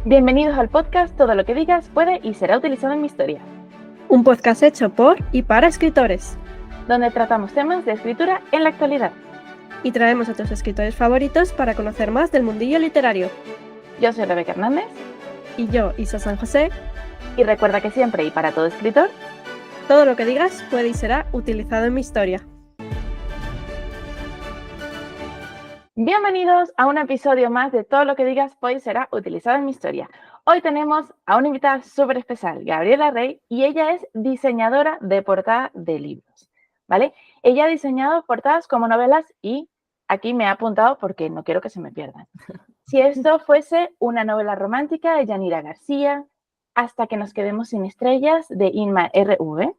Bienvenidos al podcast Todo lo que digas puede y será utilizado en mi historia, un podcast hecho por y para escritores, donde tratamos temas de escritura en la actualidad. Y traemos a tus escritores favoritos para conocer más del mundillo literario. Yo soy Rebeca Hernández. Y yo, Isa San José. Y recuerda que siempre y para todo escritor, todo lo que digas puede y será utilizado en mi historia. Bienvenidos a un episodio más de Todo lo que digas puede y será utilizado en mi historia. Hoy tenemos a una invitada súper especial, Gabriela Rey, y ella es diseñadora de portada de libros, ¿vale? Ella ha diseñado portadas como novelas y aquí me ha apuntado porque no quiero que se me pierdan. Si esto fuese una novela romántica de Yanira García, Hasta que nos quedemos sin estrellas de Inma R.V.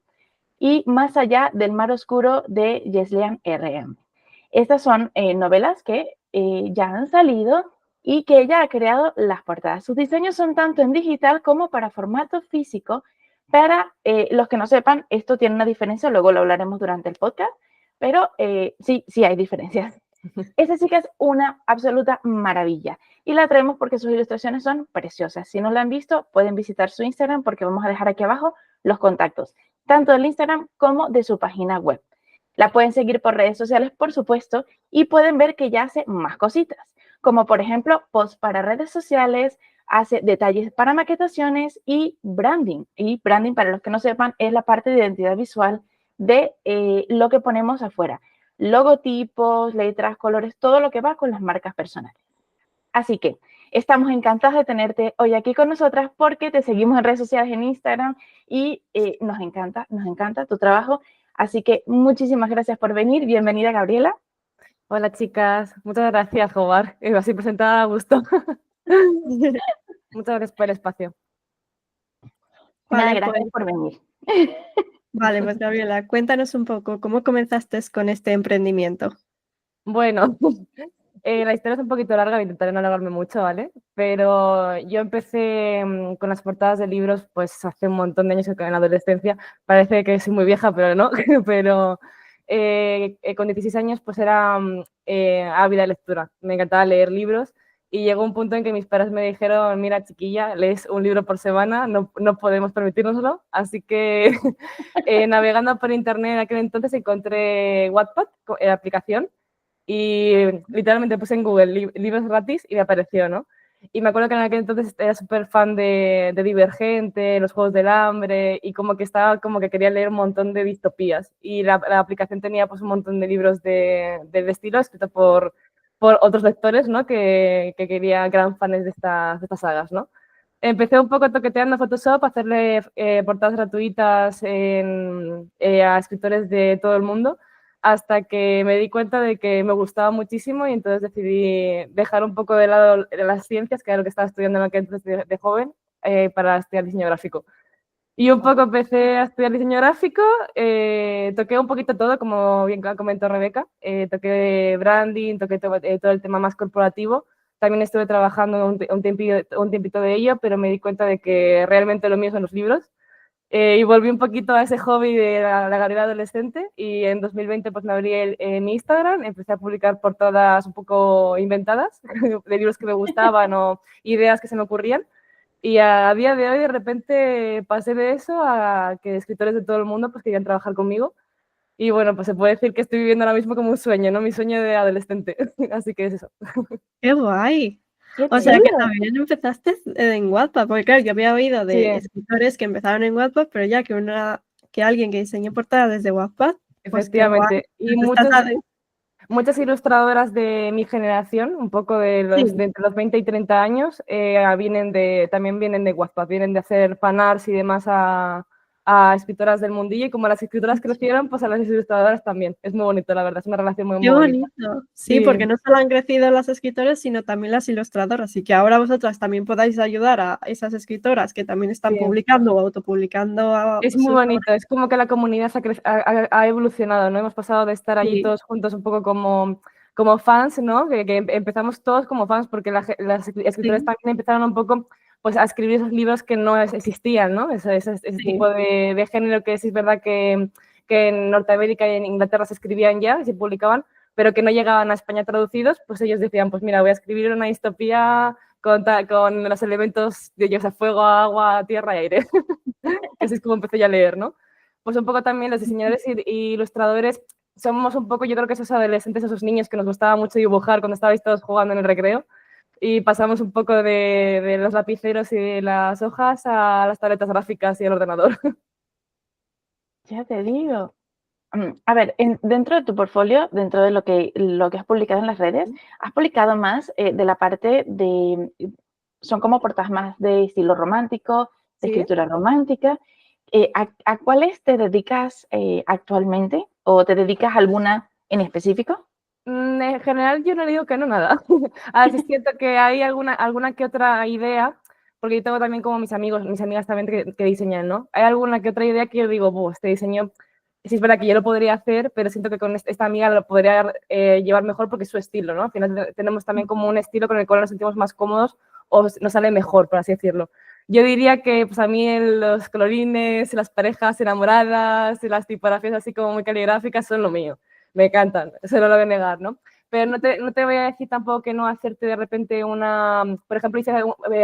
y Más allá del mar oscuro de Yeslean R.M. Estas son novelas que ya han salido y que ella ha creado las portadas. Sus diseños son tanto en digital como para formato físico. Para los que no sepan, esto tiene una diferencia, luego lo hablaremos durante el podcast, pero sí hay diferencias. Esta chica es una absoluta maravilla y la traemos porque sus ilustraciones son preciosas. Si no la han visto, pueden visitar su Instagram porque vamos a dejar aquí abajo los contactos, tanto del Instagram como de su página web. La pueden seguir por redes sociales, por supuesto, y pueden ver que ya hace más cositas, como por ejemplo posts para redes sociales, hace detalles para maquetaciones y branding. Y branding, para los que no sepan, es la parte de identidad visual de lo que ponemos afuera. Logotipos, letras, colores, todo lo que va con las marcas personales. Así que estamos encantados de tenerte hoy aquí con nosotras porque te seguimos en redes sociales, en Instagram, y nos encanta tu trabajo. Así que muchísimas gracias por venir. Bienvenida, Gabriela. Hola, chicas. Muchas gracias, Jobar. Así presentada a gusto. Muchas gracias por el espacio. Nada, gracias por venir. Vale, pues Gabriela, cuéntanos un poco, ¿cómo comenzaste con este emprendimiento? Bueno, la historia es un poquito larga, intentaré no alargarme mucho, ¿vale? Pero yo empecé con las portadas de libros pues hace un montón de años, en la adolescencia. Parece que soy muy vieja, pero no. Pero con 16 años pues era ávida de lectura. Me encantaba leer libros. Y llegó un punto en que mis padres me dijeron, mira, chiquilla, lees un libro por semana, no podemos permitírnoslo. Así que navegando por internet en aquel entonces encontré Wattpad, la aplicación, y literalmente puse en Google libros gratis y me apareció, ¿no? Y me acuerdo que en aquel entonces era súper fan de Divergente, Los Juegos del Hambre, y como que estaba como que quería leer un montón de distopías. Y la aplicación tenía pues un montón de libros del estilo escritos por otros lectores, ¿no? Que eran fans de estas sagas, ¿no? Empecé un poco toqueteando Photoshop, a hacerle portadas gratuitas a escritores de todo el mundo, hasta que me di cuenta de que me gustaba muchísimo y entonces decidí dejar un poco de lado las ciencias, que era lo que estaba estudiando en aquel entonces de joven, para estudiar diseño gráfico. Y un poco empecé a estudiar diseño gráfico, toqué un poquito todo, como bien comentó Rebeca, toqué branding, toqué todo el tema más corporativo. También estuve trabajando un tiempito de ello, pero me di cuenta de que realmente lo mío son los libros. Y volví un poquito a ese hobby de la Gabriela adolescente y en 2020 pues me abrí mi Instagram, empecé a publicar portadas un poco inventadas de libros que me gustaban o ideas que se me ocurrían. Y a día de hoy, de repente, pasé de eso a que escritores de todo el mundo pues querían trabajar conmigo. Y bueno, pues se puede decir que estoy viviendo ahora mismo como un sueño, ¿no? Mi sueño de adolescente. Así que es eso. ¡Qué guay! O sea, que también empezaste en Wattpad, porque claro, yo había oído de escritores que empezaron en Wattpad, pero ya que alguien que diseñó portadas desde Wattpad, pues qué guay. Y muchas ilustradoras de mi generación, un poco de entre los 20 y 30 años, también vienen de Wattpad, vienen de hacer fanarts y demás a escritoras del mundillo, y como las escritoras crecieron, pues a las ilustradoras también. Es muy bonito, la verdad, es una relación muy bonita. Bonito. Sí, porque no solo han crecido las escritoras, sino también las ilustradoras, y que ahora vosotras también podáis ayudar a esas escritoras que también están publicando o autopublicando. Es muy bonito, es como que la comunidad ha evolucionado, ¿no? Hemos pasado de estar allí todos juntos un poco como fans, ¿no? Que empezamos todos como fans porque las escritoras también empezaron un poco pues a escribir esos libros que no existían, ¿no? Ese tipo de género que sí es verdad que en Norteamérica y en Inglaterra se escribían ya y se publicaban, pero que no llegaban a España traducidos. Pues ellos decían, pues mira, voy a escribir una distopía con los elementos de, o sea, fuego, agua, tierra y aire. Así es como empecé ya a leer, ¿no? Pues un poco también los diseñadores y ilustradores somos un poco, yo creo que esos adolescentes, esos niños que nos gustaba mucho dibujar cuando estabais todos jugando en el recreo y pasamos un poco de los lapiceros y de las hojas a las tabletas gráficas y el ordenador. Ya te digo. A ver, dentro de tu portfolio, dentro de lo que has publicado en las redes, has publicado más de la parte de, son como portadas más de estilo romántico, de ¿Sí? escritura romántica. ¿A cuáles te dedicas actualmente o te dedicas a alguna en específico? En general yo no le digo que no nada. Ahora sí es cierto que hay alguna que otra idea, porque yo tengo también como mis amigos, mis amigas también que diseñan, ¿no? Hay alguna que otra idea que yo digo, este diseño, sí es verdad que yo lo podría hacer, pero siento que con esta amiga lo podría llevar mejor porque es su estilo, ¿no? Al final tenemos también como un estilo con el cual nos sentimos más cómodos o nos sale mejor, por así decirlo. Yo diría que pues, a mí los colorines, las parejas enamoradas, las tipografías así como muy caligráficas son lo mío. Me encantan, eso no lo voy a negar, ¿no? Pero no te voy a decir tampoco que no hacerte de repente una, por ejemplo, hice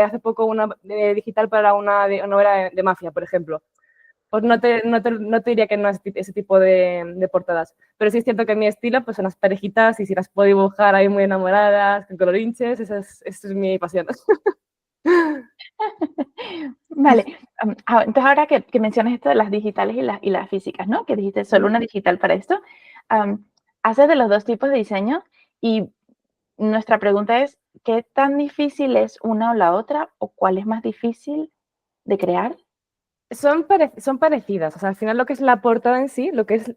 hace poco una digital para una novela de mafia, por ejemplo. Pues no te diría que no es ese tipo de portadas. Pero sí es cierto que mi estilo pues son las parejitas y si las puedo dibujar ahí muy enamoradas, con colorinches, esa es mi pasión. Vale, entonces ahora que mencionas esto de las digitales y las físicas, ¿no? Que dijiste solo una digital para esto, haces de los dos tipos de diseño y nuestra pregunta es, ¿qué tan difícil es una o la otra o cuál es más difícil de crear? Son parecidas, o sea, al final lo que es la portada en sí, lo que es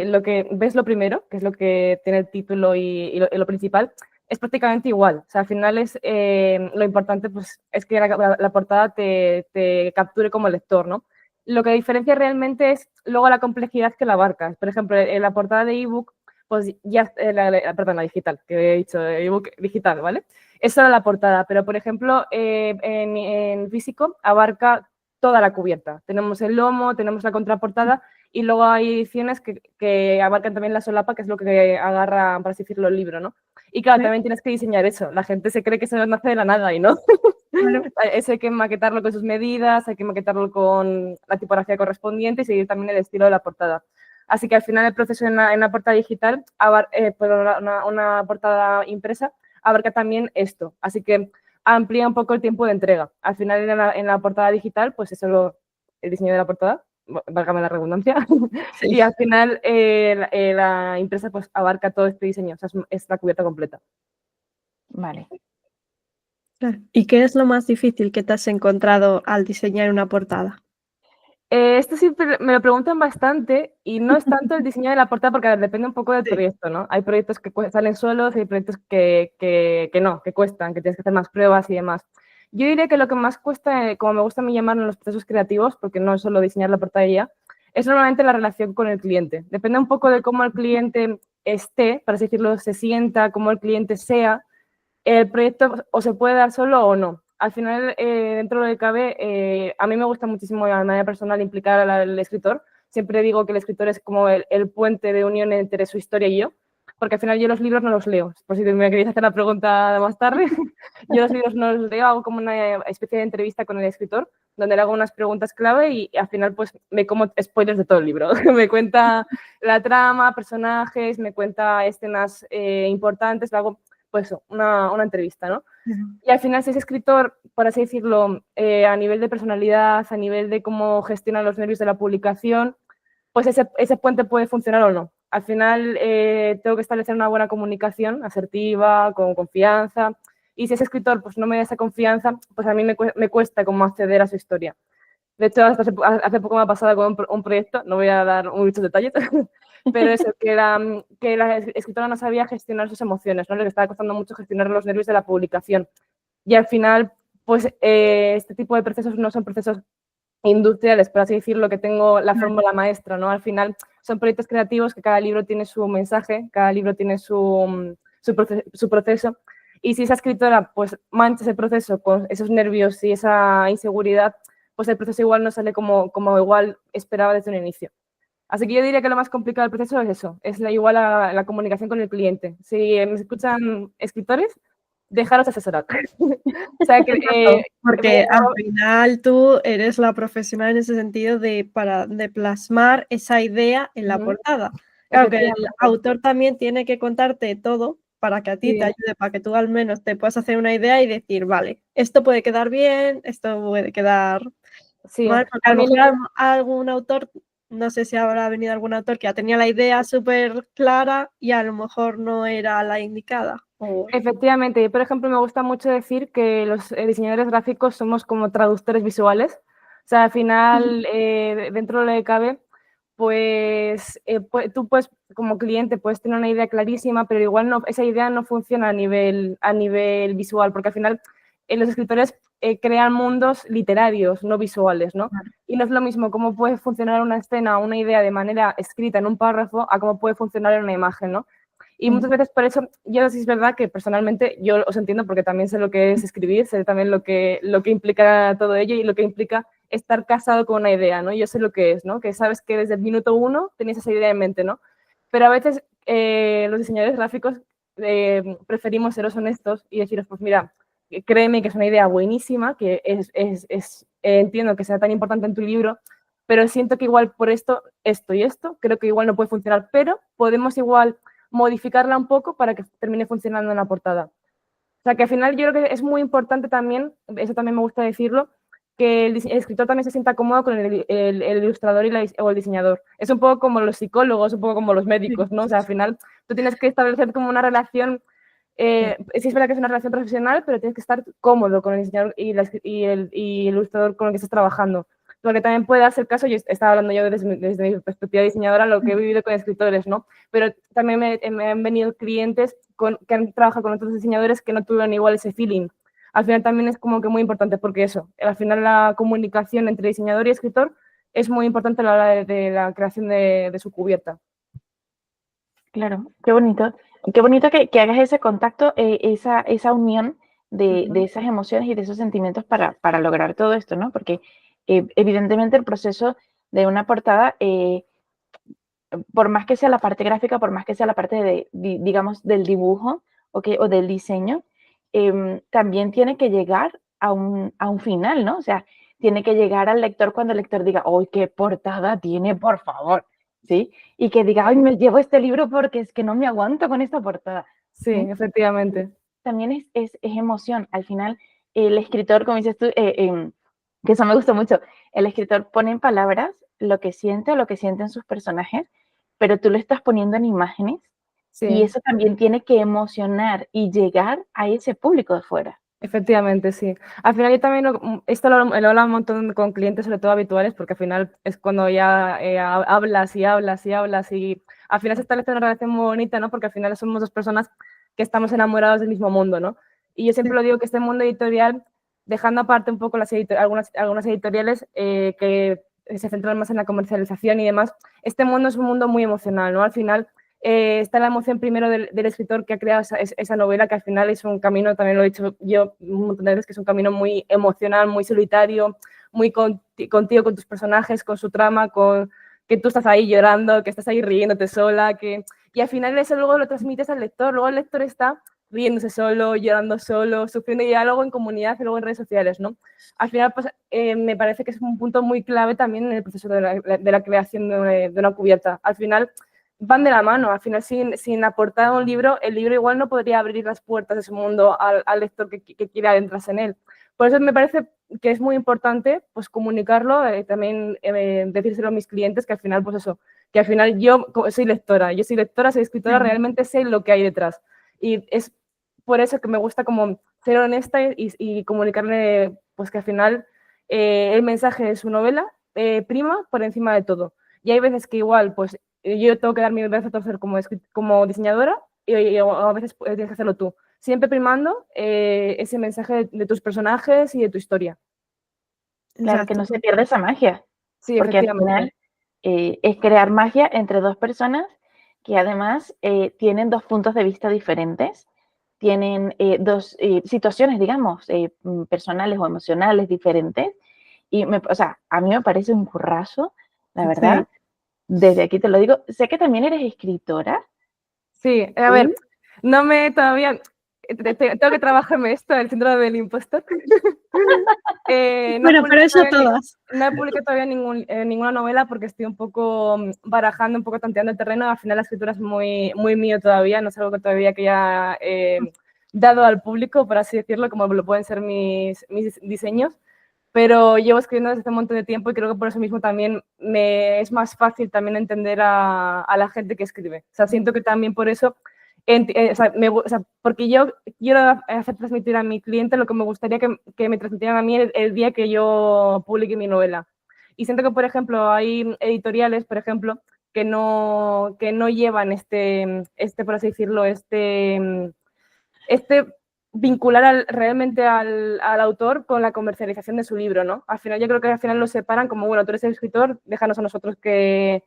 lo que ves lo primero, que es lo que tiene el título y lo principal, es prácticamente igual. O sea, al final es lo importante pues, es que la portada te capture como lector, ¿no? Lo que diferencia realmente es luego la complejidad que la abarca. Por ejemplo, en la portada de ebook, pues ya, perdón, la digital, que he dicho, ebook digital, ¿vale? Es solo la portada, pero por ejemplo, en físico abarca toda la cubierta. Tenemos el lomo, tenemos la contraportada y luego hay ediciones que abarcan también la solapa, que es lo que agarra, para así decirlo, el libro, ¿no? Y claro, también tienes que diseñar eso. La gente se cree que se nace de la nada y no. Claro. Eso hay que maquetarlo con sus medidas, hay que maquetarlo con la tipografía correspondiente y seguir también el estilo de la portada. Así que al final el proceso en una portada digital, una portada impresa, abarca también esto. Así que amplía un poco el tiempo de entrega. Al final, en la portada digital, pues es solo el diseño de la portada, válgame la redundancia, sí. Y al final la impresa pues abarca todo este diseño, o sea, es la cubierta completa. Vale. ¿Y qué es lo más difícil que te has encontrado al diseñar una portada? Esto siempre me lo preguntan bastante y no es tanto el diseño de la portada porque depende un poco del proyecto, ¿no? Hay proyectos que salen solos y hay proyectos que no, que cuestan, que tienes que hacer más pruebas y demás. Yo diría que lo que más cuesta, como me gusta a mí llamarlo en los procesos creativos, porque no es solo diseñar la portada y ya, es normalmente la relación con el cliente. Depende un poco de cómo el cliente esté, para así decirlo, se sienta, cómo el cliente sea, el proyecto o se puede dar solo o no. Al final, dentro de lo que cabe, a mí me gusta muchísimo de manera personal implicar al escritor. Siempre digo que el escritor es como el puente de unión entre su historia y yo, porque al final yo los libros no los leo. Por si me queréis hacer la pregunta más tarde, yo los libros no los leo, hago como una especie de entrevista con el escritor, donde le hago unas preguntas clave y al final pues me como spoilers de todo el libro. Me cuenta la trama, personajes, me cuenta escenas importantes, le hago pues una entrevista, ¿no? Y al final, si es escritor, por así decirlo, a nivel de personalidad, a nivel de cómo gestiona los nervios de la publicación, pues ese puente puede funcionar o no. Al final, tengo que establecer una buena comunicación asertiva, con confianza. Y si es escritor, pues no me da esa confianza, pues a mí me cuesta como acceder a su historia. De hecho, hasta hace poco me ha pasado con un proyecto, no voy a dar muchos detalles, pero eso, que la escritora no sabía gestionar sus emociones, ¿no? Le estaba costando mucho gestionar los nervios de la publicación. Y al final, pues este tipo de procesos no son procesos industriales, por así decirlo, que tengo la fórmula maestra, ¿no? Al final son proyectos creativos que cada libro tiene su mensaje, cada libro tiene su proceso. Y si esa escritora pues mancha ese proceso con esos nervios y esa inseguridad, pues el proceso igual no sale como igual esperaba desde un inicio. Así que yo diría que lo más complicado del proceso es eso, es igual la comunicación con el cliente. Si me escuchan escritores, dejaros asesorar. O sea, que, porque al final tú eres la profesional en ese sentido de plasmar esa idea en la portada. Claro que el autor también tiene que contarte todo para que a ti te ayude, para que tú al menos te puedas hacer una idea y decir, vale, esto puede quedar bien, esto puede quedar mal, porque a lo mejor algún autor, no sé si habrá venido algún autor que ya tenía la idea súper clara y a lo mejor no era la indicada. Efectivamente, yo, por ejemplo, me gusta mucho decir que los diseñadores gráficos somos como traductores visuales. O sea, al final, dentro de lo que cabe, pues tú puedes, como cliente, puedes tener una idea clarísima, pero igual no, esa idea no funciona a nivel visual, porque al final los escritores crean mundos literarios, no visuales, ¿no? Y no es lo mismo cómo puede funcionar una escena, una idea de manera escrita en un párrafo, a cómo puede funcionar en una imagen, ¿no? Y muchas veces por eso, yo sí es verdad que personalmente yo os entiendo porque también sé lo que es escribir, sé también lo que implica todo ello y lo que implica estar casado con una idea, ¿no? Yo sé lo que es, ¿no? Que sabes que desde el minuto uno tenías esa idea en mente, ¿no? Pero a veces los diseñadores gráficos preferimos seros honestos y deciros, pues mira, créeme que es una idea buenísima, que entiendo que sea tan importante en tu libro, pero siento que igual por esto y esto, creo que igual no puede funcionar, pero podemos igual modificarla un poco para que termine funcionando en la portada. O sea, que al final yo creo que es muy importante también, eso también me gusta decirlo, que el escritor también se sienta cómodo con el ilustrador o el diseñador. Es un poco como los psicólogos, un poco como los médicos, ¿no? O sea, al final tú tienes que establecer como una relación, sí es verdad que es una relación profesional, pero tienes que estar cómodo con el diseñador y el ilustrador con el que estás trabajando. Porque también puede darse el caso, yo estaba hablando yo desde mi perspectiva de diseñadora, lo que he vivido con escritores, ¿no? Pero también me han venido clientes que han trabajado con otros diseñadores que no tuvieron igual ese feeling. Al final también es como que muy importante porque eso, al final la comunicación entre diseñador y escritor es muy importante a la hora de la creación de su cubierta. Claro, qué bonito. Qué bonito que hagas ese contacto, esa unión de esas emociones y de esos sentimientos para lograr todo esto, ¿no? Porque evidentemente el proceso de una portada, por más que sea la parte gráfica, por más que sea la parte digamos, del dibujo o del diseño, también tiene que llegar a un final, ¿no? O sea, tiene que llegar al lector cuando el lector diga, ¡ay, qué portada tiene, por favor! ¿Sí? Y que diga, ¡ay, me llevo este libro porque es que no me aguanto con esta portada! Sí, efectivamente. También es emoción. Al final, el escritor, como dices tú, que eso me gustó mucho, el escritor pone en palabras lo que siente o lo que sienten sus personajes, pero tú lo estás poniendo en imágenes y eso también tiene que emocionar y llegar a ese público de fuera. Efectivamente, sí. Al final yo también, esto lo hablo un montón con clientes, sobre todo habituales, porque al final es cuando ya hablas y hablas y hablas y al final se establece una relación muy bonita, ¿no? Porque al final somos dos personas que estamos enamorados del mismo mundo, ¿no? Y yo siempre lo digo que este mundo editorial, dejando aparte un poco algunas editoriales que se centran más en la comercialización y demás, este mundo es un mundo muy emocional, ¿no? Al final está la emoción primero del escritor que ha creado esa novela, que al final es un camino, también lo he dicho yo un montón de veces, que es un camino muy emocional, muy solitario, muy contigo, con tus personajes, con su trama, con que tú estás ahí llorando, que estás ahí riéndote sola, y al final eso luego lo transmites al lector, luego el lector está riéndose solo, llorando solo, sufriendo ya luego en comunidad y luego en redes sociales, ¿no? Al final, pues, me parece que es un punto muy clave también en el proceso de la creación de una cubierta. Al final, van de la mano. Al final, sin aportar un libro, el libro igual no podría abrir las puertas de ese mundo al lector que quiera adentrarse en él. Por eso me parece que es muy importante pues, comunicarlo, también decírselo a mis clientes, que al final, pues eso, que al final yo soy lectora, soy escritora, realmente sé lo que hay detrás. Y es por eso que me gusta como ser honesta y comunicarle pues que al final el mensaje de su novela prima por encima de todo. Y hay veces que igual, pues yo tengo que dar mi brazo a torcer como diseñadora y a veces tienes que hacerlo tú. Siempre primando ese mensaje de tus personajes y de tu historia. Claro, que no se pierda esa magia. Sí, porque al final es crear magia entre dos personas que además tienen dos puntos de vista diferentes, tienen dos situaciones, digamos, personales o emocionales diferentes. Y, o sea, a mí me parece un currazo, la verdad. Sí. Desde aquí te lo digo. Sé que también eres escritora. Sí, a ver, no me todavía... tengo que trabajarme esto, el síndrome del impostor. Bueno, pero eso todas. No he publicado todavía ninguna novela porque estoy un poco barajando, un poco tanteando el terreno. Al final la escritura es muy, muy mío todavía, no es algo que todavía que haya dado al público, por así decirlo, como lo pueden ser mis diseños. Pero llevo escribiendo desde hace un montón de tiempo y creo que por eso mismo también me es más fácil también entender a la gente que escribe. O sea, siento que también por eso, porque yo quiero hacer transmitir a mi cliente lo que me gustaría que me transmitieran a mí el día que yo publique mi novela. Y siento que, por ejemplo, hay editoriales, por ejemplo, que no llevan por así decirlo, vincular realmente al autor con la comercialización de su libro, ¿no? Al final yo creo que al final lo separan como, bueno, tú eres el escritor, déjanos a nosotros que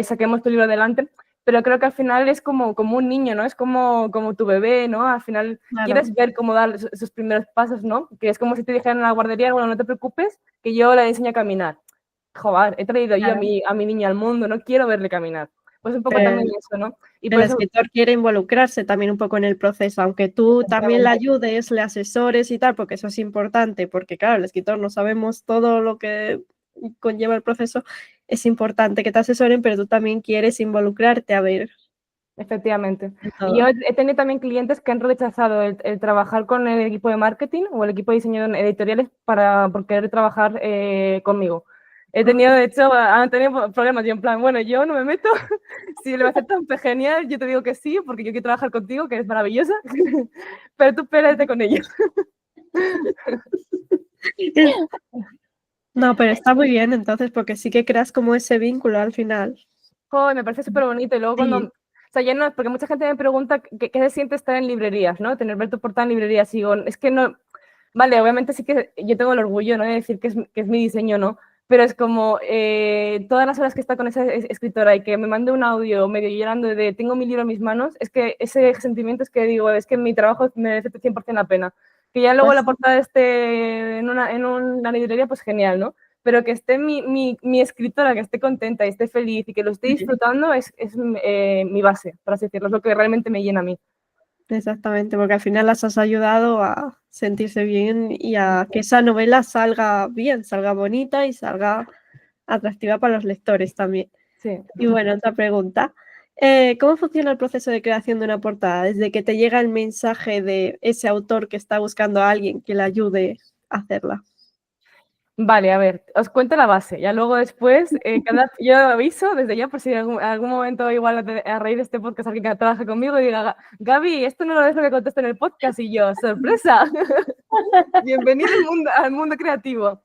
saquemos tu libro adelante, pero creo que al final es como un niño, ¿no? Es como tu bebé, ¿no? Al final quieres ver cómo dar sus primeros pasos, ¿no? Que es como si te dijeran en la guardería, bueno, no te preocupes, que yo le enseño a caminar. Joder, he traído yo a mi niño al mundo, no quiero verle caminar. Pues un poco también eso, ¿no? Y el escritor quiere involucrarse también un poco en el proceso, aunque tú también le ayudes, le asesores y tal, porque eso es importante, porque claro, el escritor no sabemos todo lo que conlleva el proceso, es importante que te asesoren, pero tú también quieres involucrarte a ver. Efectivamente. Y yo he tenido también clientes que han rechazado el trabajar con el equipo de marketing o el equipo de diseño editoriales por querer trabajar conmigo. He tenido, de hecho, han tenido problemas. Yo en plan, bueno, yo no me meto. Si lo aceptan, pues genial. Yo te digo que sí, porque yo quiero trabajar contigo, que eres maravillosa. Pero tú pélate con ellos. No, pero está muy bien entonces, porque sí que creas como ese vínculo al final. Joder, me parece súper bonito. Y luego cuando... O sea, ya no, porque mucha gente me pregunta qué se siente estar en librerías, ¿no? Ver tu portada en librerías. Y digo, es que no... Vale, obviamente sí que yo tengo el orgullo, ¿no? De decir que es mi diseño, ¿no? Pero es como todas las horas que está con esa escritora y que me mande un audio medio llorando de tengo mi libro en mis manos, es que ese sentimiento es que digo, es que mi trabajo merece 100% la pena. Que ya luego la portada esté en una librería, pues genial, ¿no? Pero que esté mi escritora, que esté contenta y esté feliz y que lo esté disfrutando es mi base, por así decirlo, es lo que realmente me llena a mí. Exactamente, porque al final las has ayudado a sentirse bien y a que esa novela salga bien, salga bonita y salga atractiva para los lectores también. Sí. Y bueno, otra pregunta. ¿Cómo funciona el proceso de creación de una portada? Desde que te llega el mensaje de ese autor que está buscando a alguien que le ayude a hacerla. Vale, a ver, os cuento la base. Ya luego después, yo aviso desde ya por si en algún momento igual a raíz de este podcast alguien que trabaja conmigo y diga, Gaby, esto no es lo que contesto en el podcast. Y yo, ¡sorpresa! Bienvenido al mundo creativo.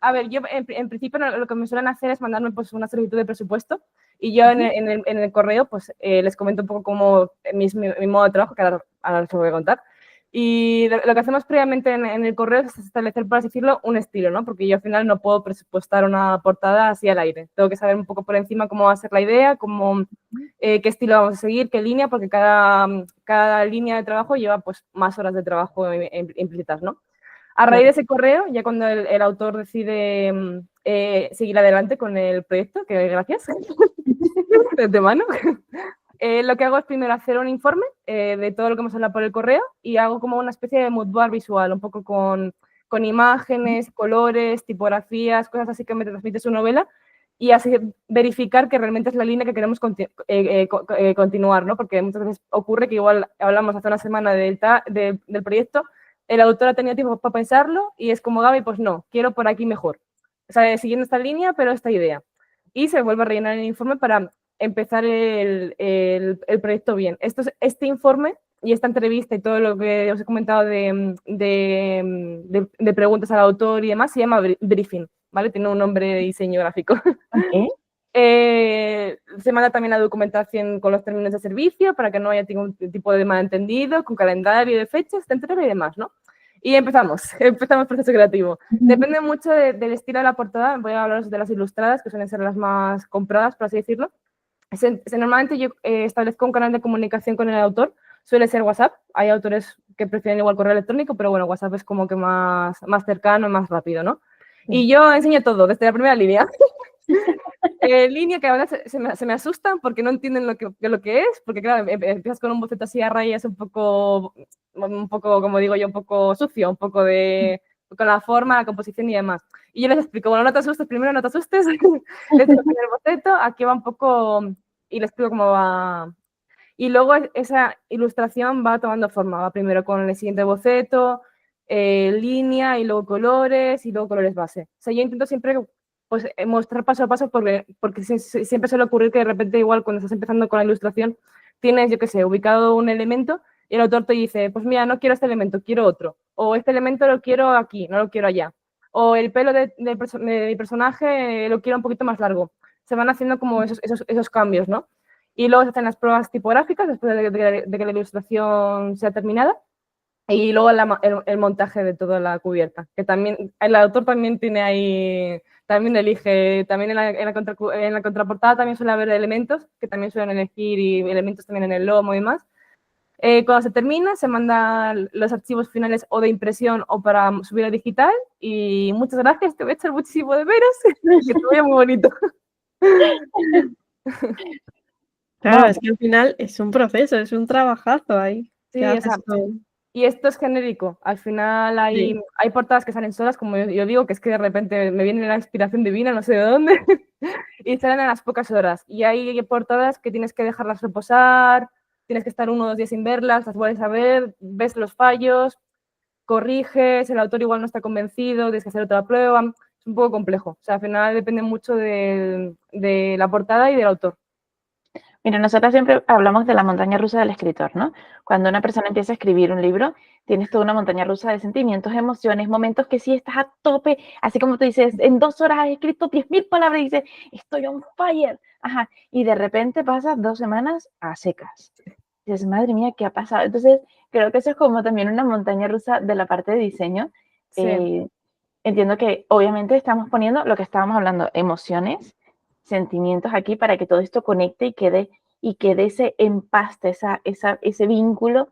A ver, yo en principio lo que me suelen hacer es mandarme pues, una solicitud de presupuesto y yo en el correo pues les comento un poco cómo mi modo de trabajo, que ahora os voy a contar. Y lo que hacemos previamente en el correo es establecer, por así decirlo, un estilo, ¿no? Porque yo al final no puedo presupuestar una portada así al aire. Tengo que saber un poco por encima cómo va a ser la idea, qué estilo vamos a seguir, qué línea, porque cada línea de trabajo lleva pues, más horas de trabajo implícitas, ¿no? A raíz de ese correo, ya cuando el autor decide seguir adelante con el proyecto, que gracias, de antemano, lo que hago es primero hacer un informe de todo lo que hemos hablado por el correo y hago como una especie de mood board visual, un poco con imágenes, colores, tipografías, cosas así que me transmite su novela y así verificar que realmente es la línea que queremos continuar, ¿no? Porque muchas veces ocurre que igual hablamos hace una semana del proyecto, el autor ha tenido tiempo para pensarlo y es como, Gaby, pues no, quiero por aquí mejor. O sea, siguiendo esta línea, pero esta idea. Y se vuelve a rellenar el informe para empezar el proyecto bien. Este informe y esta entrevista y todo lo que os he comentado de preguntas al autor y demás se llama briefing, ¿vale? Tiene un nombre de diseño gráfico. Okay. Se manda también la documentación con los términos de servicio para que no haya ningún tipo de malentendido, con calendario de fechas, etcétera y demás, ¿no? Y empezamos el proceso creativo. Depende mucho del estilo de la portada. Voy a hablaros de las ilustradas, que suelen ser las más compradas, por así decirlo. Normalmente yo establezco un canal de comunicación con el autor, suele ser WhatsApp. Hay autores que prefieren igual correo electrónico, pero bueno, WhatsApp es como que más cercano y más rápido, ¿no? Y yo enseño todo, desde la primera línea. línea que a veces se me asustan porque no entienden lo que es, porque claro, empiezas con un boceto así a rayas un poco, como digo yo, un poco sucio, un poco con la forma, la composición y demás. Y yo les explico, bueno, no te asustes, primero no te asustes, les digo el boceto, aquí va un poco, y les explico cómo va. Y luego esa ilustración va tomando forma, va primero con el siguiente boceto, línea y luego colores base. O sea, yo intento siempre pues, mostrar paso a paso porque siempre suele ocurrir que de repente igual cuando estás empezando con la ilustración tienes, yo qué sé, ubicado un elemento y el autor te dice, pues mira, no quiero este elemento, quiero otro. O este elemento lo quiero aquí, no lo quiero allá. O el pelo de mi personaje lo quiero un poquito más largo. Se van haciendo como esos cambios, ¿no? Y luego se hacen las pruebas tipográficas después de que la ilustración sea terminada. Y luego el montaje de toda la cubierta, que también el autor también tiene ahí, también elige, también en la contraportada también suele haber elementos que también suelen elegir y elementos también en el lomo y demás. Cuando se termina, se mandan los archivos finales o de impresión o para subir a digital. Y muchas gracias, te voy a echar muchísimo de veras, que te vaya muy bonito. Claro, es que al final es un proceso, es un trabajazo ahí. Sí, y esto es genérico. Al final hay portadas que salen solas, como yo digo, que es que de repente me viene la inspiración divina, no sé de dónde, y salen a las pocas horas. Y hay portadas que tienes que dejarlas reposar, tienes que estar 1 o 2 días sin verlas, las vuelves a ver, ves los fallos, corriges, el autor igual no está convencido, tienes que hacer otra prueba. Es un poco complejo. O sea, al final depende mucho de la portada y del autor. Mira, nosotros siempre hablamos de la montaña rusa del escritor, ¿no? Cuando una persona empieza a escribir un libro, tienes toda una montaña rusa de sentimientos, emociones, momentos que sí estás a tope, así como tú dices, en 2 horas has escrito 10.000 palabras y dices, estoy on fire, ajá, y de repente pasas 2 semanas a secas. Y dices, madre mía, ¿qué ha pasado? Entonces, creo que eso es como también una montaña rusa de la parte de diseño. Sí. Entiendo que obviamente estamos poniendo lo que estábamos hablando, emociones, sentimientos aquí para que todo esto conecte y quede ese empaste, ese vínculo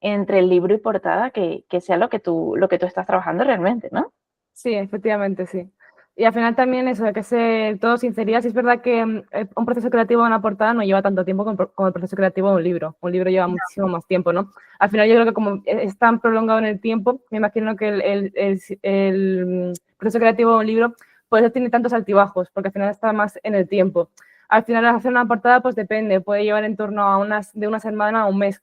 entre el libro y portada que sea lo que tú estás trabajando realmente, ¿no? Sí, efectivamente, sí. Y al final también eso, hay que ser todo sinceridad. Sí es verdad que un proceso creativo de una portada no lleva tanto tiempo como el proceso creativo de un libro. Un libro lleva muchísimo más tiempo, ¿no? Al final yo creo que como es tan prolongado en el tiempo, me imagino que el proceso creativo de un libro por eso tiene tantos altibajos, porque al final está más en el tiempo. Al final hacer una portada pues depende, puede llevar en torno a de una semana a un mes.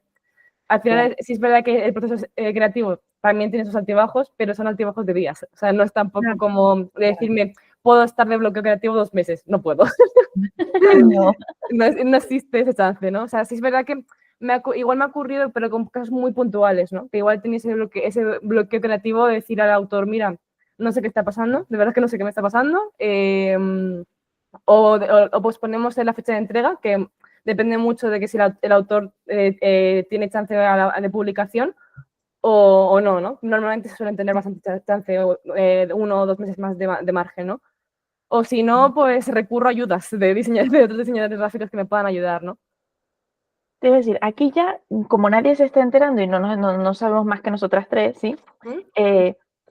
Al final sí es verdad que el proceso creativo también tiene sus altibajos, pero son altibajos de días. O sea, no es tampoco como decirme, puedo estar de bloqueo creativo 2 meses. No puedo. No. No existe ese chance, ¿no? O sea, sí es verdad que igual me ha ocurrido, pero con casos muy puntuales, ¿no? Que igual tenía ese bloqueo creativo de decir al autor, mira, no sé qué está pasando, de verdad que no sé qué me está pasando, o posponemos la fecha de entrega, que depende mucho de que si el autor tiene chance de publicación o no, ¿no? Normalmente se suelen tener bastante chance, 1 o 2 meses más de margen, ¿no? O si no, pues recurro a ayudas de otros diseñadores gráficos que me puedan ayudar, ¿no? Te iba a decir, aquí ya, como nadie se está enterando y no sabemos más que nosotras tres, ¿sí?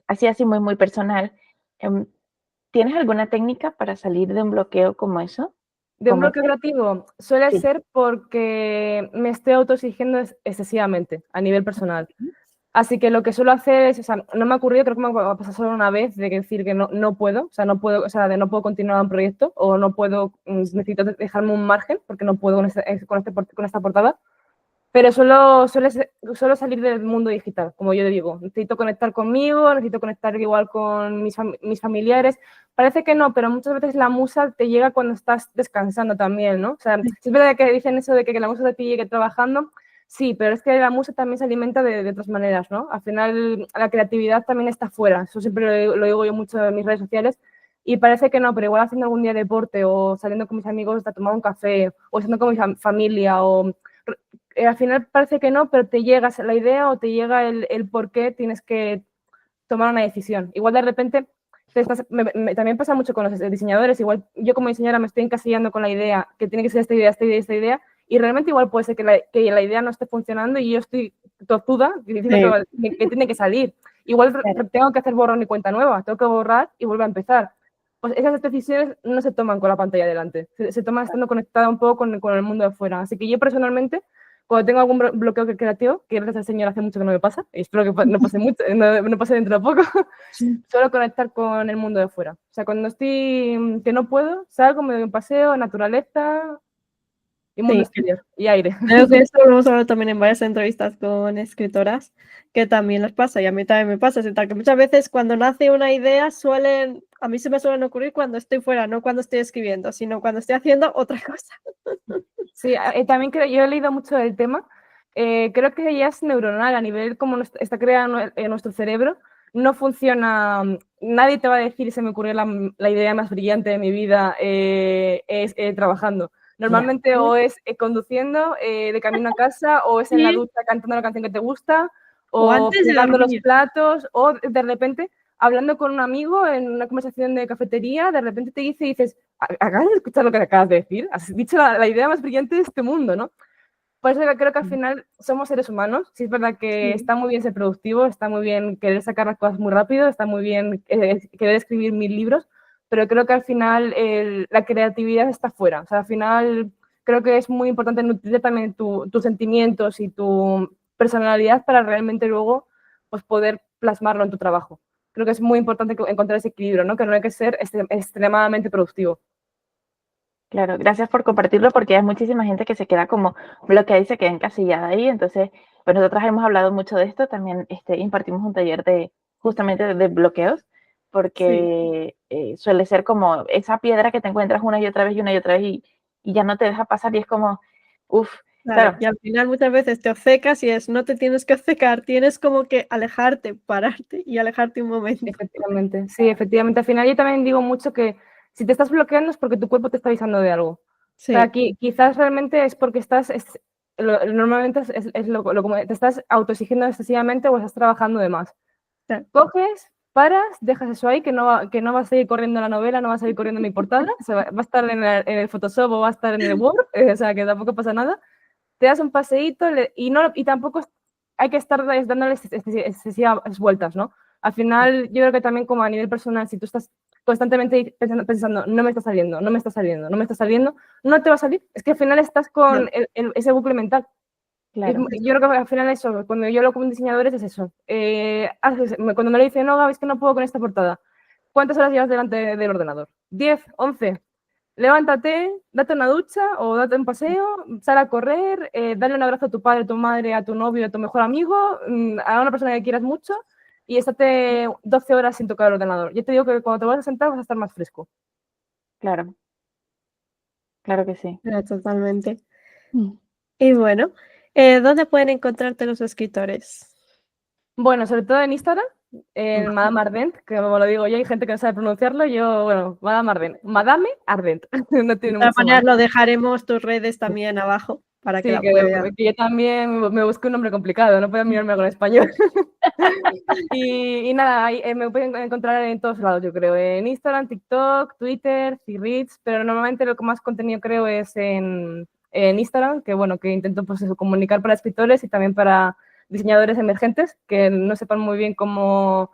Así muy, muy personal, ¿tienes alguna técnica para salir de un bloqueo como eso? De un bloqueo creativo suele ser porque me estoy autoexigiendo excesivamente a nivel personal. Así que lo que suelo hacer es, o sea, no me ha ocurrido, creo que me ha pasado solo una vez, de decir que no puedo, o sea, no puedo continuar un proyecto o no puedo, necesito dejarme un margen porque no puedo con esta portada. Pero suelo salir del mundo digital, como yo digo. Necesito conectar conmigo, necesito conectar igual con mis familiares. Parece que no, pero muchas veces la musa te llega cuando estás descansando también, ¿no? O sea, es verdad que dicen eso de que la musa te llegue trabajando, sí, pero es que la musa también se alimenta de otras maneras, ¿no? Al final, la creatividad también está fuera. Eso siempre lo digo yo mucho en mis redes sociales. Y parece que no, pero igual haciendo algún día deporte o saliendo con mis amigos a tomar un café o estando con mi familia o al final parece que no, pero te llega la idea o te llega el por qué tienes que tomar una decisión. Igual de repente, también pasa mucho con los diseñadores, igual yo como diseñadora me estoy encasillando con la idea, que tiene que ser esta idea, y realmente igual puede ser que la idea no esté funcionando y yo estoy tozuda diciendo que tiene que salir. Igual tengo que hacer borrón y cuenta nueva, tengo que borrar y volver a empezar. pues esas decisiones no se toman con la pantalla delante, se toman estando conectada un poco con el mundo de fuera. Así que yo personalmente, cuando tengo algún bloqueo creativo, que gracias al Señor hace mucho que no me pasa, y espero que no pase mucho, no pase dentro de poco, suelo conectar con el mundo de fuera. O sea, cuando estoy que no puedo, salgo, me doy un paseo, naturaleza y mundo exterior y aire. Creo que esto lo hemos hablado también en varias entrevistas con escritoras, que también les pasa, y a mí también me pasa, tal que muchas veces cuando nace una idea a mí se me suelen ocurrir cuando estoy fuera, no cuando estoy escribiendo, sino cuando estoy haciendo otra cosa. Sí, también creo, yo he leído mucho del tema, creo que ya es neuronal a nivel como está creado en nuestro cerebro, no funciona, nadie te va a decir, se me ocurrió la idea más brillante de mi vida, es trabajando. Normalmente o es conduciendo de camino a casa, o es en la ducha cantando la canción que te gusta, o pegando los platos, o de repente hablando con un amigo en una conversación de cafetería, de repente te dice y dices, acabas de escuchar lo que acabas de decir, has dicho la idea más brillante de este mundo, ¿no? Por eso creo que al final somos seres humanos. Sí, es verdad que está muy bien ser productivo, está muy bien querer sacar las cosas muy rápido, está muy bien querer escribir 1000 libros, pero creo que al final la creatividad está fuera. O sea, al final creo que es muy importante nutrir también tus sentimientos y tu personalidad para realmente luego pues, poder plasmarlo en tu trabajo. Creo que es muy importante encontrar ese equilibrio, ¿no? Que no hay que ser extremadamente productivo. Claro, gracias por compartirlo porque hay muchísima gente que se queda como bloqueada y se queda encasillada ahí. Entonces, pues nosotros hemos hablado mucho de esto. También impartimos un taller justamente de bloqueos porque suele ser como esa piedra que te encuentras una y otra vez y una y otra vez y ya no te deja pasar y es como, uff. Claro. Y al final muchas veces te obcecas y no te tienes que obcecar, tienes como que alejarte, pararte y alejarte un momento. Efectivamente, sí, efectivamente. Al final yo también digo mucho que si te estás bloqueando es porque tu cuerpo te está avisando de algo. Sí. O sea, quizás realmente es porque normalmente como te estás autoexigiendo excesivamente o estás trabajando de más. Sí. Coges, paras, dejas eso ahí, que no va a seguir corriendo la novela, no va a seguir corriendo mi portada, o sea, va a estar en el Photoshop o va a estar en el Word, o sea, que tampoco pasa nada. Te das un paseíto y tampoco hay que estar dándoles excesivas vueltas, ¿no? Al final, yo creo que también como a nivel personal, si tú estás constantemente pensando, no me está saliendo, no me está saliendo, no me está saliendo, no te va a salir. Es que al final estás con ese bucle mental. Claro. Yo creo que al final eso, cuando yo hablo con diseñadores es eso. Cuando me lo dicen, no, Gaby, es que no puedo con esta portada. ¿Cuántas horas llevas delante del ordenador? ¿10? ¿11? Levántate, date una ducha o date un paseo, sal a correr, dale un abrazo a tu padre, a tu madre, a tu novio, a tu mejor amigo, a una persona que quieras mucho y estate 12 horas sin tocar el ordenador. Yo te digo que cuando te vas a sentar vas a estar más fresco. Claro. Claro que sí. Totalmente. Y bueno, ¿dónde pueden encontrarte los escritores? Bueno, sobre todo en Instagram, en Madame Ardent, que como lo digo yo, hay gente que no sabe pronunciarlo, yo, bueno, Madame Ardent. No tiene de todas maneras, lo dejaremos tus redes también abajo para que la puedan. Que yo también me busqué un nombre complicado, no puedo mirarme algo en español. y nada, me pueden encontrar en todos lados, yo creo, en Instagram, TikTok, Twitter, Goodreads, pero normalmente lo que más contenido creo es en Instagram, que bueno, que intento pues eso, comunicar para escritores y también para diseñadores emergentes que no sepan muy bien cómo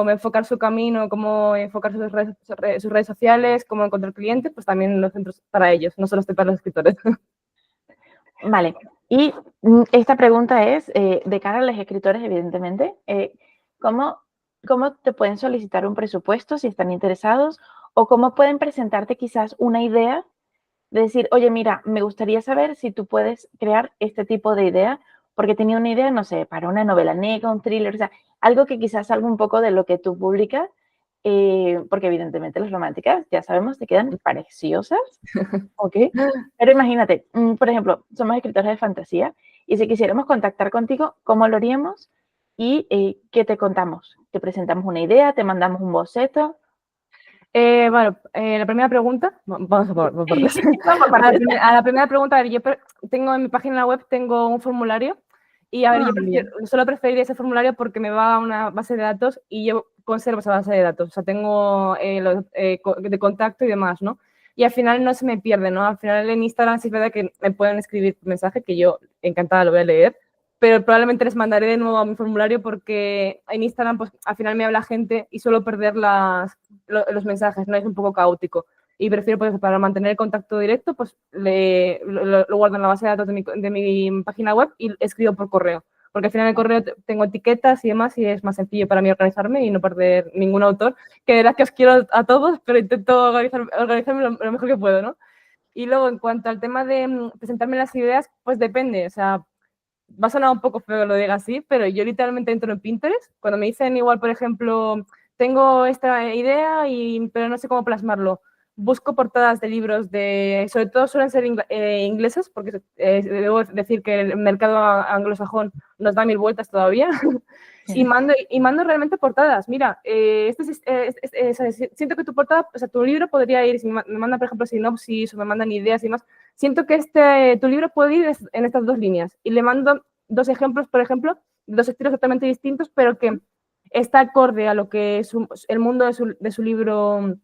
enfocar su camino, cómo enfocar sus redes sociales, cómo encontrar clientes, pues también los centros para ellos, no solo estoy para los escritores. Vale, y esta pregunta es de cara a los escritores, evidentemente, ¿cómo te pueden solicitar un presupuesto si están interesados? ¿O cómo pueden presentarte quizás una idea de decir, oye, mira, me gustaría saber si tú puedes crear este tipo de idea, porque tenía una idea, no sé, para una novela negra, un thriller, o sea, algo que quizás salga un poco de lo que tú publicas, porque evidentemente las románticas, ya sabemos, te quedan preciosas, ¿ok? Pero imagínate, por ejemplo, somos escritores de fantasía y si quisiéramos contactar contigo, ¿cómo lo haríamos? Y ¿qué te contamos? ¿Te presentamos una idea? ¿Te mandamos un boceto? Bueno, la primera pregunta, vamos por partes. A la primera pregunta, yo tengo en mi página web tengo un formulario y a ver, yo suelo preferir ese formulario porque me va a una base de datos y yo conservo esa base de datos, o sea, tengo de contacto y demás, ¿no? Y al final no se me pierde, ¿no? Al final en Instagram sí es verdad que me pueden escribir mensaje que yo encantada lo voy a leer, pero probablemente les mandaré de nuevo a mi formulario porque en Instagram pues al final me habla gente y suelo perder las los mensajes, ¿no? Es un poco caótico. Y prefiero, pues, para mantener el contacto directo, pues lo guardo en la base de datos de mi página web y escribo por correo. Porque al final en el correo tengo etiquetas y demás y es más sencillo para mí organizarme y no perder ningún autor, que de verdad que os quiero a todos, pero intento organizarme lo mejor que puedo, ¿no? Y luego, en cuanto al tema de presentarme las ideas, pues depende, o sea, va a sonar un poco feo que lo diga así, pero yo literalmente entro en Pinterest, cuando me dicen igual, por ejemplo, tengo esta idea, pero no sé cómo plasmarlo, busco portadas de libros, sobre todo suelen ser ingleses, porque debo decir que el mercado anglosajón nos da 1000 vueltas todavía, y mando realmente portadas. Mira, siento que tu portada, o sea, tu libro podría ir, si me mandan, por ejemplo, sinopsis o me mandan ideas y demás, siento que tu libro puede ir en estas 2 líneas. Y le mando 2 ejemplos, por ejemplo, 2 estilos totalmente distintos, pero que está acorde a lo que el mundo de su libro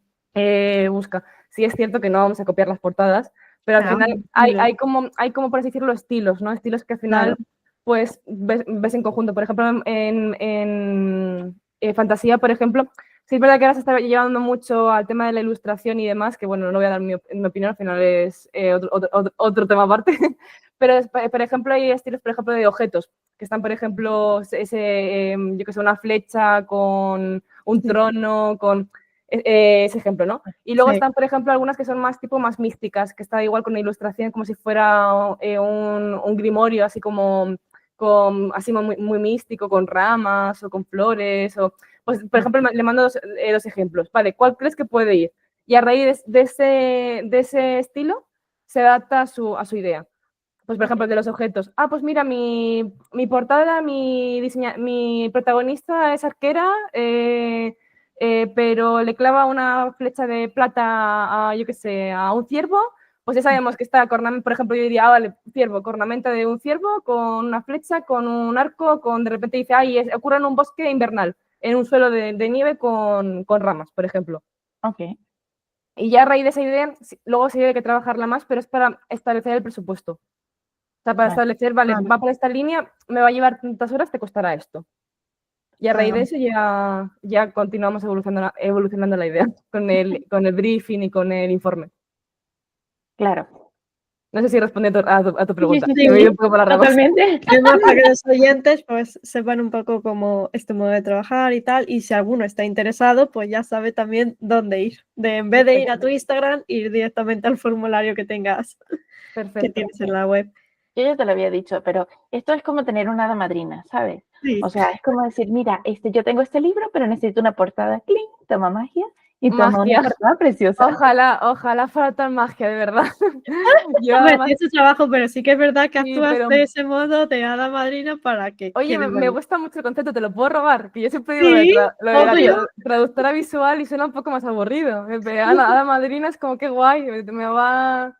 busca. Sí es cierto que no vamos a copiar las portadas, pero al final hay como, por así decirlo, estilos, ¿no? Estilos que al final pues ves en conjunto. Por ejemplo, en fantasía, por ejemplo, sí es verdad que ahora se está llevando mucho al tema de la ilustración y demás, que bueno, no voy a dar mi opinión, al final es otro tema aparte, pero por ejemplo hay estilos, por ejemplo, de objetos, que están, por ejemplo, yo que sé, una flecha con un trono, con ese ejemplo, ¿no? Y luego están, por ejemplo, algunas que son más tipo más místicas, que está igual con una ilustración como si fuera un grimorio, así como así muy místico, con ramas o con flores, o pues, por ejemplo, le mando 2 ejemplos. Vale, ¿cuál crees que puede ir? Y a raíz de ese estilo se adapta a su idea. Pues, por ejemplo, de los objetos. Ah, pues mira, mi portada, mi protagonista es arquera, pero le clava una flecha de plata yo qué sé, a un ciervo. Pues ya sabemos que está, por ejemplo, yo diría, vale, ciervo, cornamenta de un ciervo con una flecha, con un arco, de repente dice, ocurre en un bosque invernal, en un suelo de nieve con ramas, por ejemplo. Ok. Y ya a raíz de esa idea, luego sí hay que trabajarla más, pero es para establecer el presupuesto. O sea, para establecer, vale, va por esta línea, me va a llevar tantas horas, te costará esto. Y a raíz de eso ya continuamos evolucionando la idea con el briefing y con el informe. Claro. No sé si responde a tu pregunta. Sí, Me he ido un poco por las ramas. totalmente. Además, para que los oyentes pues sepan un poco cómo es tu modo de trabajar y tal, y si alguno está interesado, pues ya sabe también dónde ir. En vez de ir a tu Instagram, ir directamente al formulario que tengas, que tienes en la web. Yo ya te lo había dicho, pero esto es como tener una hada madrina, ¿sabes? Sí. O sea, es como decir, mira, yo tengo este libro, pero necesito una portada. ¡Cling! Toma magia. Y toma una portada preciosa. Ojalá fuera tan magia, de verdad. Es tu trabajo, pero sí que es verdad que actúas de ese modo de hada madrina para que... Oye, me gusta mucho el concepto, te lo puedo robar, que yo siempre digo lo de la traductora visual y suena un poco más aburrido. Hada madrina es como que guay, me va...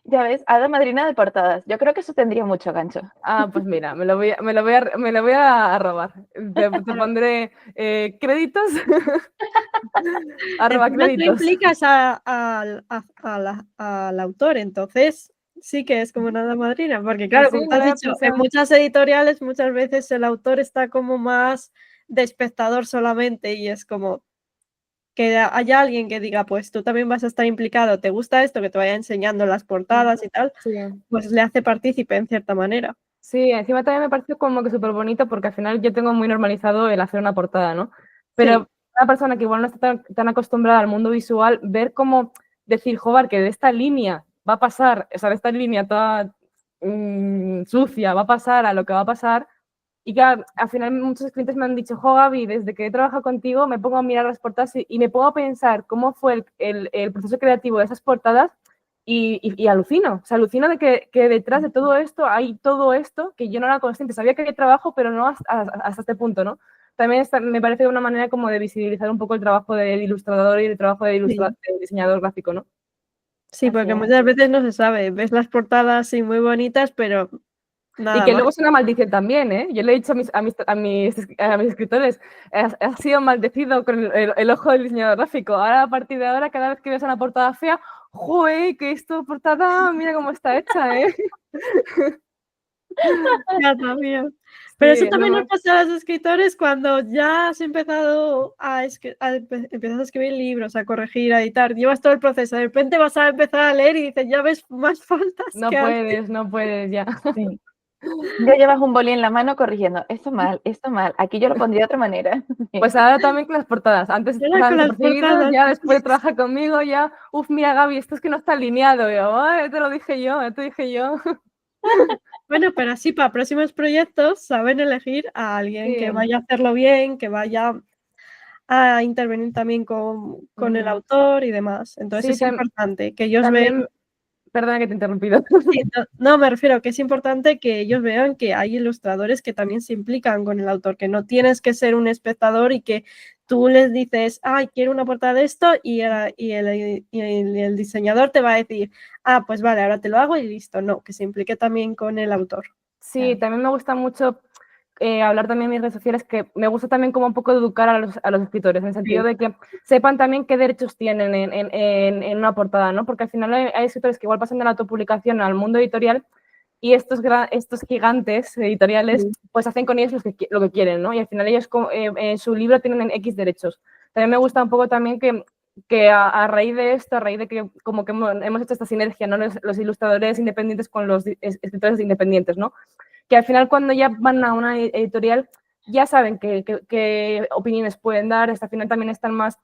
Ya ves, hada madrina de portadas. Yo creo que eso tendría mucho gancho. Ah, pues mira, me lo voy a robar. Te pondré créditos. créditos. Tú implicas al autor, entonces sí que es como una hada madrina, porque claro, como te has dicho, en muchas editoriales muchas veces el autor está como más de espectador solamente y es como que haya alguien que diga, pues tú también vas a estar implicado, te gusta esto, que te vaya enseñando las portadas y tal, pues le hace partícipe en cierta manera. Sí, encima también me parece como que súper bonito porque al final yo tengo muy normalizado el hacer una portada, ¿no? Pero una persona que igual no está tan acostumbrada al mundo visual, ver cómo decir, joder, que de esta línea va a pasar, o sea, de esta línea toda sucia, va a pasar a lo que va a pasar. Y que al final muchos clientes me han dicho, jo, Gaby, desde que he trabajado contigo me pongo a mirar las portadas y me pongo a pensar cómo fue el proceso creativo de esas portadas y alucino. O sea, alucino de que detrás de todo esto hay todo esto que yo no era consciente. Sabía que había trabajo, pero no hasta este punto, ¿no? También me parece una manera como de visibilizar un poco el trabajo del ilustrador y el trabajo del diseñador gráfico, ¿no? Sí, porque muchas veces no se sabe. Ves las portadas sí muy bonitas, pero... Nada y que más. luego es una maldición también, ¿eh? Yo le he dicho a mis escritores, has sido maldecido con el ojo del diseñador gráfico. Ahora, a partir de ahora, cada vez que veas una portada fea, ¡joder, que esta portada, mira cómo está hecha, ¿eh? Ya también. Pero eso también nos pasa a los escritores cuando ya has empezado empiezas a escribir libros, a corregir, a editar, llevas todo el proceso, de repente vas a empezar a leer y dices, ya ves más faltas No que puedes, no puedes ya. Sí. Ya llevas un boli en la mano corrigiendo. Esto mal, aquí yo lo pondría de otra manera. Pues ahora también con las portadas. Antes Era con las portadas. ya después trabaja conmigo, ya, mira Gaby, esto es que no está alineado. Y yo, "Ay, te lo dije yo, te dije yo". Bueno, pero así para próximos proyectos saben elegir a alguien que Sí. vaya a hacerlo bien, que vaya a intervenir también con el autor y demás. Entonces Sí, es importante que ellos también, vean. perdona que te he interrumpido. Sí, no, me refiero que es importante que ellos vean que hay ilustradores que también se implican con el autor, que no tienes que ser un espectador y que tú les dices, ay, quiero una portada de esto y el diseñador te va a decir, pues vale, ahora te lo hago y listo. No, que se implique también con el autor. Sí, Claro. también me gusta mucho hablar también en mis redes sociales, que me gusta también como un poco educar a los escritores, en el sentido de que sepan también qué derechos tienen en una portada, ¿no? Porque al final hay escritores que igual pasan de la autopublicación al mundo editorial y estos gigantes editoriales pues hacen con ellos lo que quieren, ¿no? Y al final ellos en su libro tienen X derechos. También me gusta un poco también que a raíz de esto, a raíz de que como que hemos hecho esta sinergia, ¿no? Los ilustradores independientes con los escritores independientes, ¿no? Que al final cuando ya van a una editorial ya saben qué opiniones pueden dar, hasta al final también están más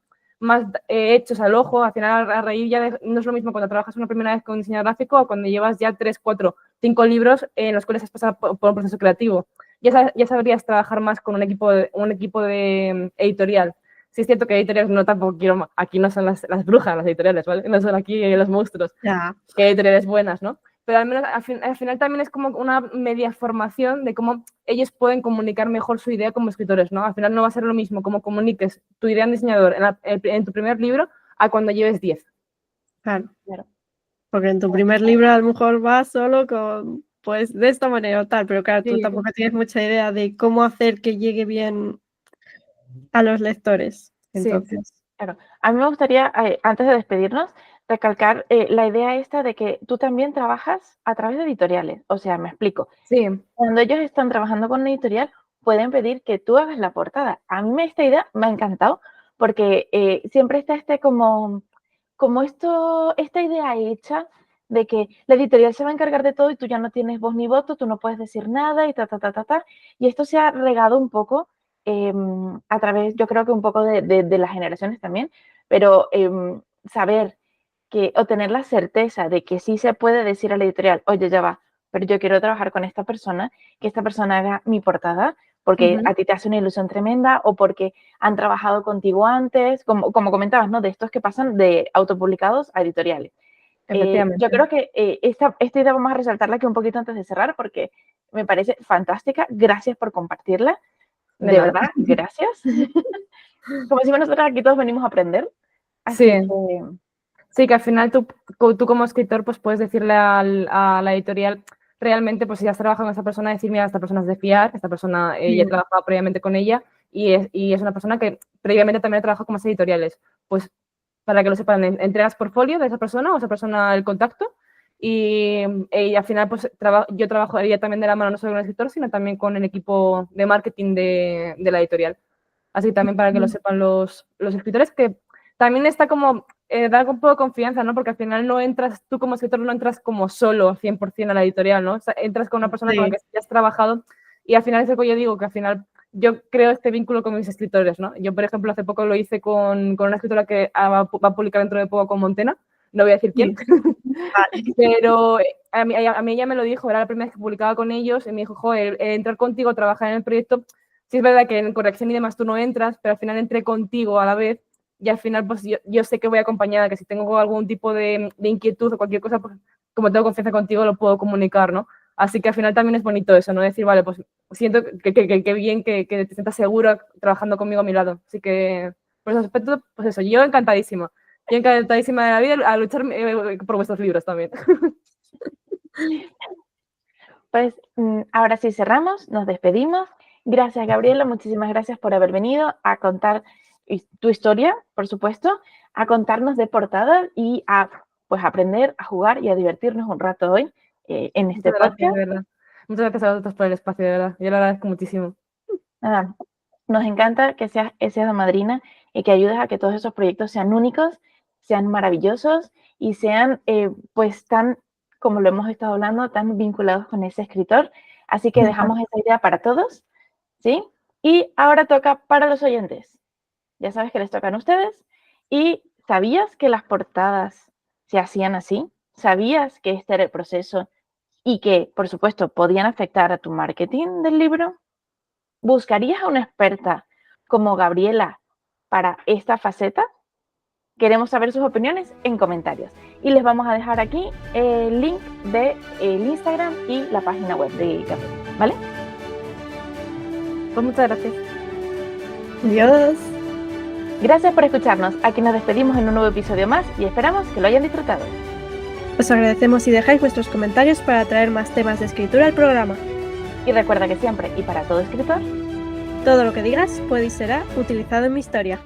hechos al ojo, al final a raíz ya no es lo mismo cuando trabajas una primera vez con un diseñador gráfico o cuando llevas ya 3, 4, 5 libros en los cuales has pasado por un proceso creativo. Ya sabrías trabajar más con un equipo de editorial. Sí es cierto que editoriales no tampoco quiero, aquí no son las brujas las editoriales, ¿vale? No son aquí los monstruos, que editoriales buenas, ¿no? Pero al menos al final también es como una media formación de cómo ellos pueden comunicar mejor su idea como escritores, ¿no? Al final no va a ser lo mismo cómo comuniques tu idea en diseñador en tu primer libro a cuando lleves 10. Claro. Porque en tu primer libro a lo mejor vas solo con, pues, de esta manera o tal, pero claro, tú tampoco tienes mucha idea de cómo hacer que llegue bien a los lectores. Entonces, sí, claro. A mí me gustaría, antes de despedirnos, recalcar la idea esta de que tú también trabajas a través de editoriales. O sea, me explico. Sí. Cuando ellos están trabajando con una editorial, pueden pedir que tú hagas la portada. A mí esta idea me ha encantado porque siempre está esta idea hecha de que la editorial se va a encargar de todo y tú ya no tienes voz ni voto, tú no puedes decir nada y ta. Y esto se ha regado un poco a través, yo creo que un poco de las generaciones también, pero saber o tener la certeza de que sí se puede decir a la editorial, oye, ya va, pero yo quiero trabajar con esta persona, que esta persona haga mi portada, porque a ti te hace una ilusión tremenda o porque han trabajado contigo antes, como comentabas, ¿no? De estos que pasan de autopublicados a editoriales. Yo creo que esta idea vamos a resaltarla aquí un poquito antes de cerrar porque me parece fantástica. Gracias por compartirla. De verdad, gracias. Como decimos nosotros, aquí todos venimos a aprender. Así que... Sí, que al final tú como escritor pues puedes decirle a la editorial realmente, pues si has trabajado con esta persona, decir, mira, esta persona es de fiar, esta persona ya he trabajado previamente con ella y es una persona que previamente también ha trabajado con más editoriales. Pues para que lo sepan, entregas portfolio de esa persona o esa persona el contacto y al final pues yo trabajaría también de la mano no solo con el escritor, sino también con el equipo de marketing de la editorial. Así que también para que lo sepan los escritores, que también está como dar un poco de confianza, ¿no? Porque al final no entras, tú como escritor no entras como solo 100% a la editorial, ¿no? O sea, entras con una persona con la que ya has trabajado y al final es lo que yo digo, que al final yo creo este vínculo con mis escritores, ¿no? Yo, por ejemplo, hace poco lo hice con una escritora que va a publicar dentro de poco con Montena, no voy a decir quién, pero a mí ella me lo dijo, era la primera vez que publicaba con ellos y me dijo, joder, entrar contigo, trabajar en el proyecto, sí es verdad que en corrección y demás tú no entras, pero al final entré contigo a la vez y al final pues yo sé que voy acompañada, que si tengo algún tipo de inquietud o cualquier cosa, pues como tengo confianza contigo lo puedo comunicar, ¿no? Así que al final también es bonito eso, ¿no? Decir, vale, pues siento que bien, que te sientas segura trabajando conmigo a mi lado. Así que por ese aspecto, pues eso, yo encantadísima. Yo encantadísima de la vida a luchar por vuestros libros también. Pues ahora sí cerramos, nos despedimos. Gracias, Gabriela, muchísimas gracias por haber venido a contar tu historia, por supuesto, a contarnos de portadas y a pues aprender, a jugar y a divertirnos un rato hoy en este podcast. Gracias, de verdad. Muchas gracias a vosotros por el espacio, de verdad. Yo lo agradezco muchísimo. Nada, nos encanta que seas esa madrina y que ayudes a que todos esos proyectos sean únicos, sean maravillosos y sean, pues, tan, como lo hemos estado hablando, tan vinculados con ese escritor. Así que dejamos esa idea para todos, ¿sí? Y ahora toca para los oyentes. Ya sabes que les tocan a ustedes. ¿Y sabías que las portadas se hacían así? ¿Sabías que este era el proceso y que, por supuesto, podían afectar a tu marketing del libro? ¿Buscarías a una experta como Gabriela para esta faceta? Queremos saber sus opiniones en comentarios. Y les vamos a dejar aquí el link del Instagram y la página web de Gabriela, ¿vale? Pues muchas gracias. Adiós. Gracias por escucharnos. Aquí nos despedimos en un nuevo episodio más y esperamos que lo hayan disfrutado. Os agradecemos si dejáis vuestros comentarios para traer más temas de escritura al programa. Y recuerda que siempre y para todo escritor, todo lo que digas puede y será utilizado en mi historia.